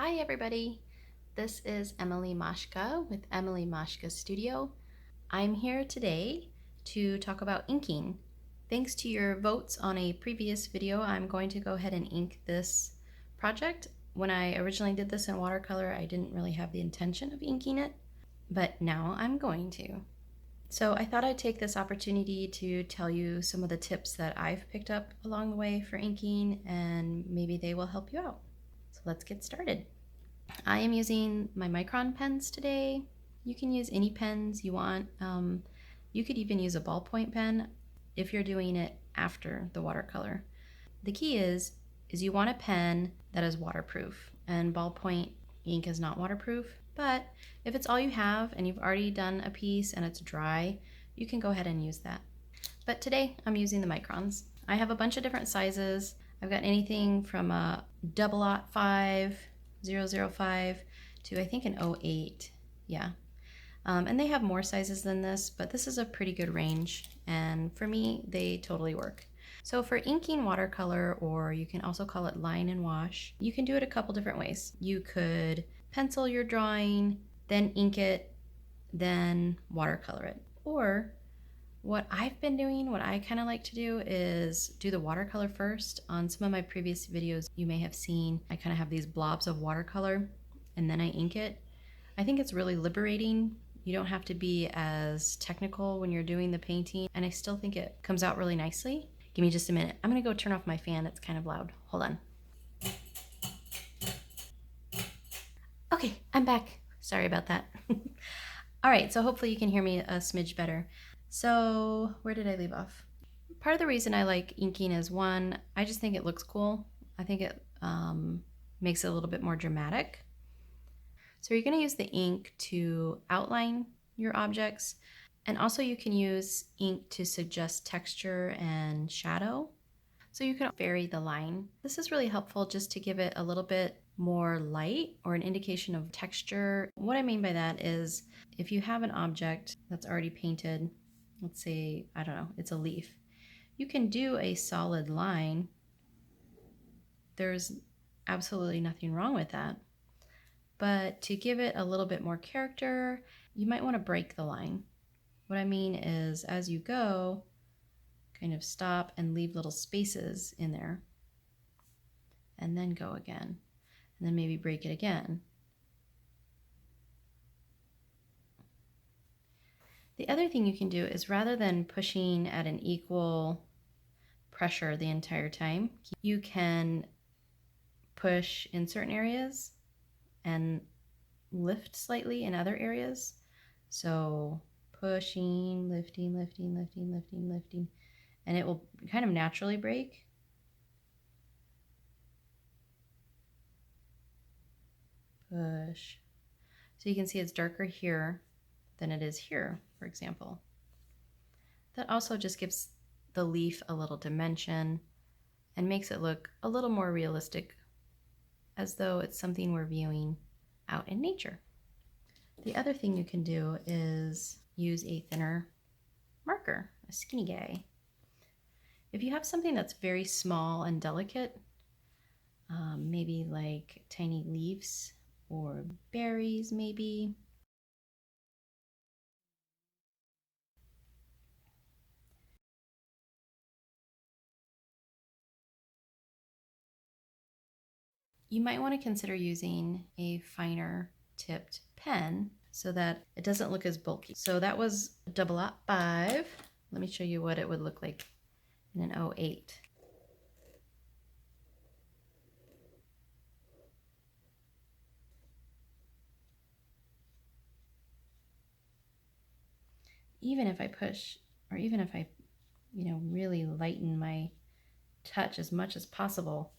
Hi everybody, this is Emily Maschka with emilymaschkastudio. I'm here today to talk about inking. Thanks to your votes on a previous video, I'm going to go ahead and ink this project. When I originally did this in watercolor, I didn't really have the intention of inking it, but now I'm going to. So I thought I'd take this opportunity to tell you some of the tips that I've picked up along the way for inking, and maybe they will help you out. So let's get started. I am using my Micron pens today. You can use any pens you want. You could even use a ballpoint pen if you're doing it after the watercolor. The key is you want a pen that is waterproof, and ballpoint ink is not waterproof, but if it's all you have and you've already done a piece and it's dry, you can go ahead and use that. But today I'm using the Microns. I have a bunch of different sizes. I've got anything from a 005 005 to I think an 08. Yeah. And they have more sizes than this, but this is a pretty good range. And for me, they totally work. So for inking watercolor, or you can also call it line and wash, you can do it a couple different ways. You could pencil your drawing, then ink it, then watercolor it. Or what I've been doing, what I kind of like to do, is do the watercolor first. On some of my previous videos, you may have seen I kind of have these blobs of watercolor and then I ink it. I think it's really liberating. You don't have to be as technical when you're doing the painting, and I still think it comes out really nicely. Give me just a minute. I'm gonna go turn off my fan. It's kind of loud. Hold on. Okay, I'm back. Sorry about that. All right, so hopefully you can hear me a smidge better. So where did I leave off? Part of the reason I like inking is, one, I just think it looks cool. I think it makes it a little bit more dramatic. So you're going to use the ink to outline your objects, and also you can use ink to suggest texture and shadow. So you can vary the line. This is really helpful just to give it a little bit more light or an indication of texture. What I mean by that is, if you have an object that's already painted, let's say, I don't know, it's a leaf, you can do a solid line. There's absolutely nothing wrong with that. But to give it a little bit more character, you might want to break the line. What I mean is, as you go, kind of stop and leave little spaces in there, and then go again, and then maybe break it again. The other thing you can do is, rather than pushing at an equal pressure the entire time, you can push in certain areas and lift slightly in other areas. So pushing, lifting, lifting, lifting, lifting, lifting, and it will kind of naturally break. Push. So you can see it's darker here than it is here, for example. That also just gives the leaf a little dimension and makes it look a little more realistic, as though it's something we're viewing out in nature. The other thing you can do is use a thinner marker, a skinny guy. If you have something that's very small and delicate, maybe like tiny leaves or berries maybe, you might want to consider using a finer tipped pen so that it doesn't look as bulky. So that was 005. Let me show you what it would look like in an 08. Even if I push, or even if I, really lighten my touch as much as possible,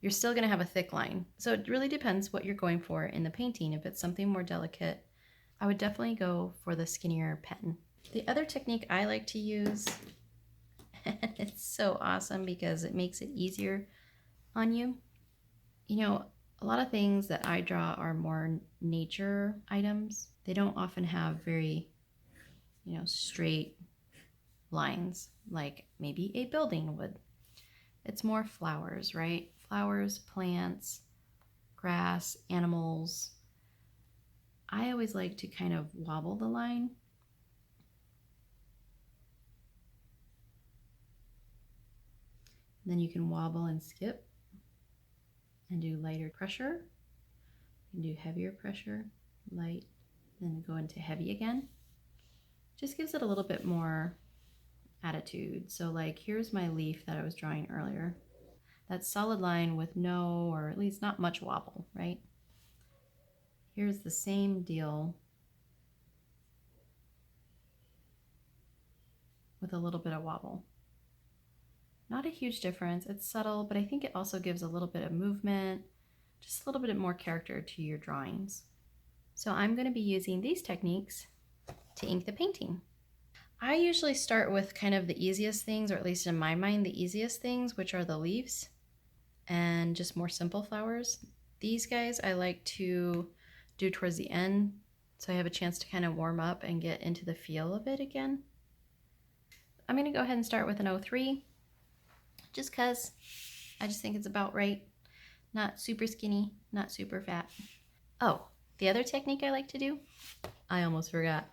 you're still going to have a thick line. So it really depends what you're going for in the painting. If it's something more delicate, I would definitely go for the skinnier pen. The other technique I like to use, and it's so awesome because it makes it easier on you. A lot of things that I draw are more nature items. They don't often have very, straight lines like maybe a building would. It's more flowers, right? Flowers, plants, grass, animals. I always like to kind of wobble the line. And then you can wobble and skip and do lighter pressure. You can do heavier pressure, light, then go into heavy again. Just gives it a little bit more attitude. So like here's my leaf that I was drawing earlier. That solid line with no, or at least not much wobble, right? Here's the same deal with a little bit of wobble. Not a huge difference, it's subtle, but I think it also gives a little bit of movement, just a little bit more character to your drawings. So I'm going to be using these techniques to ink the painting. I usually start with kind of the easiest things, or at least in my mind, the easiest things, which are the leaves and just more simple flowers. These guys I like to do towards the end, so I have a chance to kind of warm up and get into the feel of it again. I'm going to go ahead and start with an 03, just because I just think it's about right. Not super skinny, not super fat. Oh, the other technique I like to do, I almost forgot.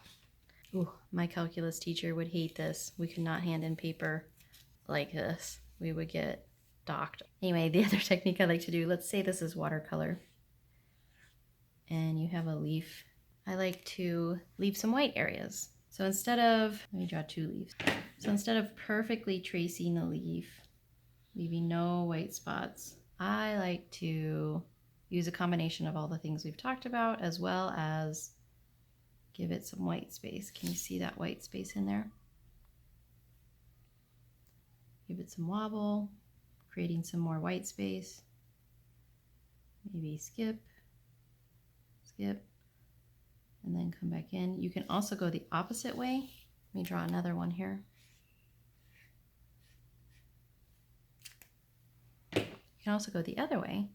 Ooh, my calculus teacher would hate this. We could not hand in paper like this. We would get docked. Anyway, the other technique I like to do, let's say this is watercolor and you have a leaf. I like to leave some white areas. So instead of, let me draw 2 leaves. So instead of perfectly tracing the leaf, leaving no white spots, I like to use a combination of all the things we've talked about, as well as give it some white space. Can you see that white space in there? Give it some wobble, creating some more white space. Maybe skip, skip, and then come back in. You can also go the opposite way. Let me draw another one here. You can also go the other way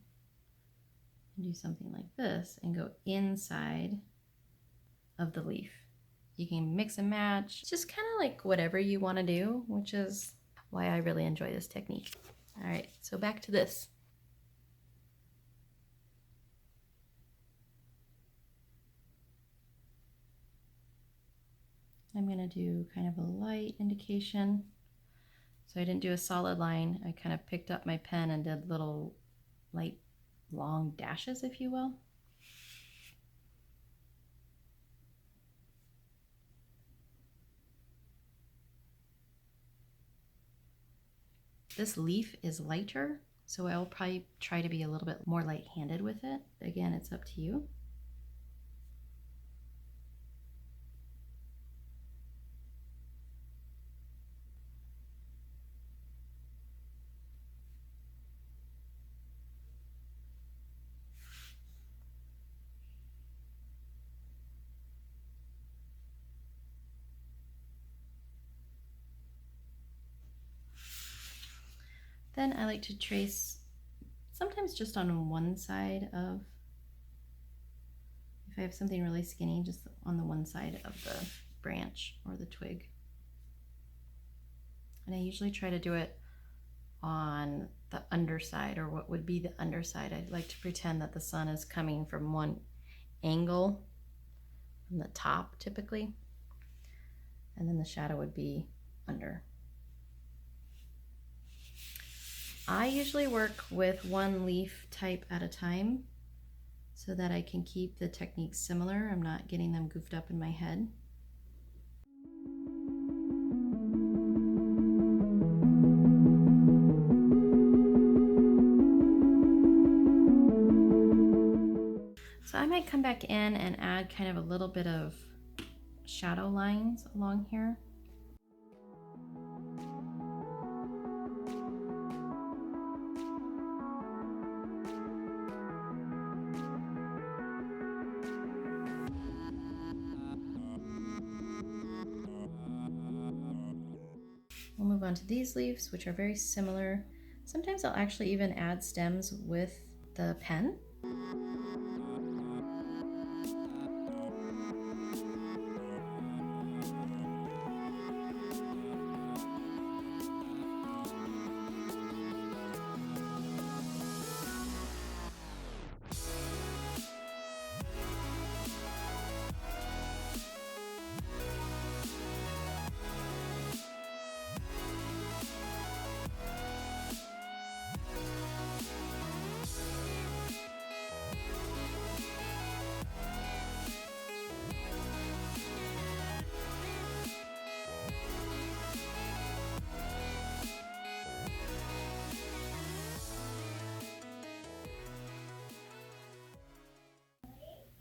and do something like this and go inside of the leaf. You can mix and match. It's just kind of like whatever you want to do, which is why I really enjoy this technique. All right, so back to this. I'm going to do kind of a light indication. So I didn't do a solid line. I kind of picked up my pen and did little light long dashes, if you will. This leaf is lighter, so I'll probably try to be a little bit more light-handed with it. Again, it's up to you. Then I like to trace sometimes just on one side of, if I have something really skinny, just on the one side of the branch or the twig. And I usually try to do it on the underside, or what would be the underside. I like to pretend that the sun is coming from one angle, from the top typically, and then the shadow would be under. I usually work with one leaf type at a time so that I can keep the techniques similar. I'm not getting them goofed up in my head. So I might come back in and add kind of a little bit of shadow lines along here. We'll move on to these leaves, which are very similar. Sometimes I'll actually even add stems with the pen.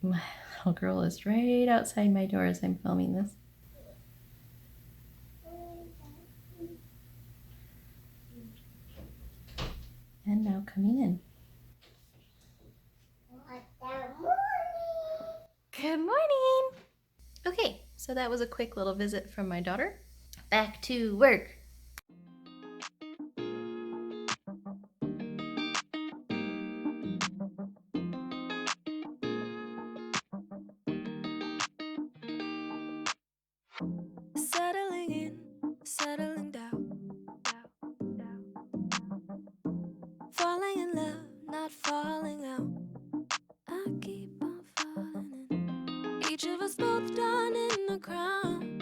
My little girl is right outside my door as I'm filming this. And now coming in. Good morning! Okay, so that was a quick little visit from my daughter. Back to work. Settling in, settling down, falling in love, not falling out. I keep on falling in. Each of us both done in the crown.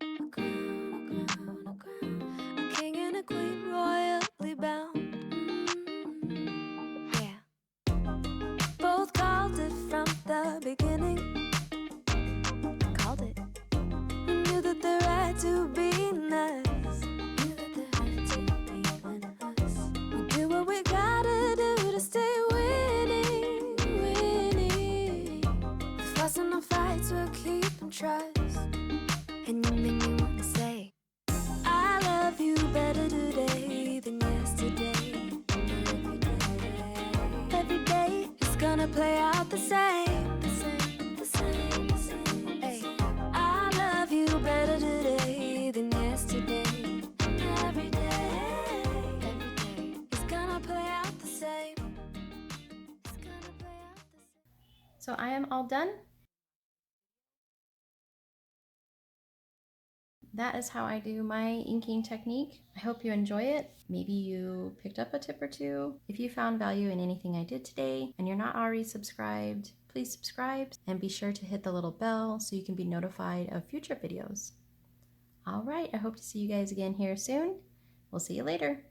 A crown, a crown, a crown. A king and a queen, royally bound. Yeah. Both called it from the beginning. Called it. We knew that there had to be us. Knew that there had to be us. We do what we gotta do to stay winning, winning. The fuss and the fights will keep and trust. And you make me wanna say, I love you better today than yesterday. Every day is gonna play out the same, the same, the same, the same. Hey, I love you better today than yesterday. Every day is gonna play out the same. It's gonna play out the same. So I am all done. That is how I do my inking technique. I hope you enjoy it. Maybe you picked up a tip or two. If you found value in anything I did today and you're not already subscribed, please subscribe and be sure to hit the little bell so you can be notified of future videos. All right, I hope to see you guys again here soon. We'll see you later.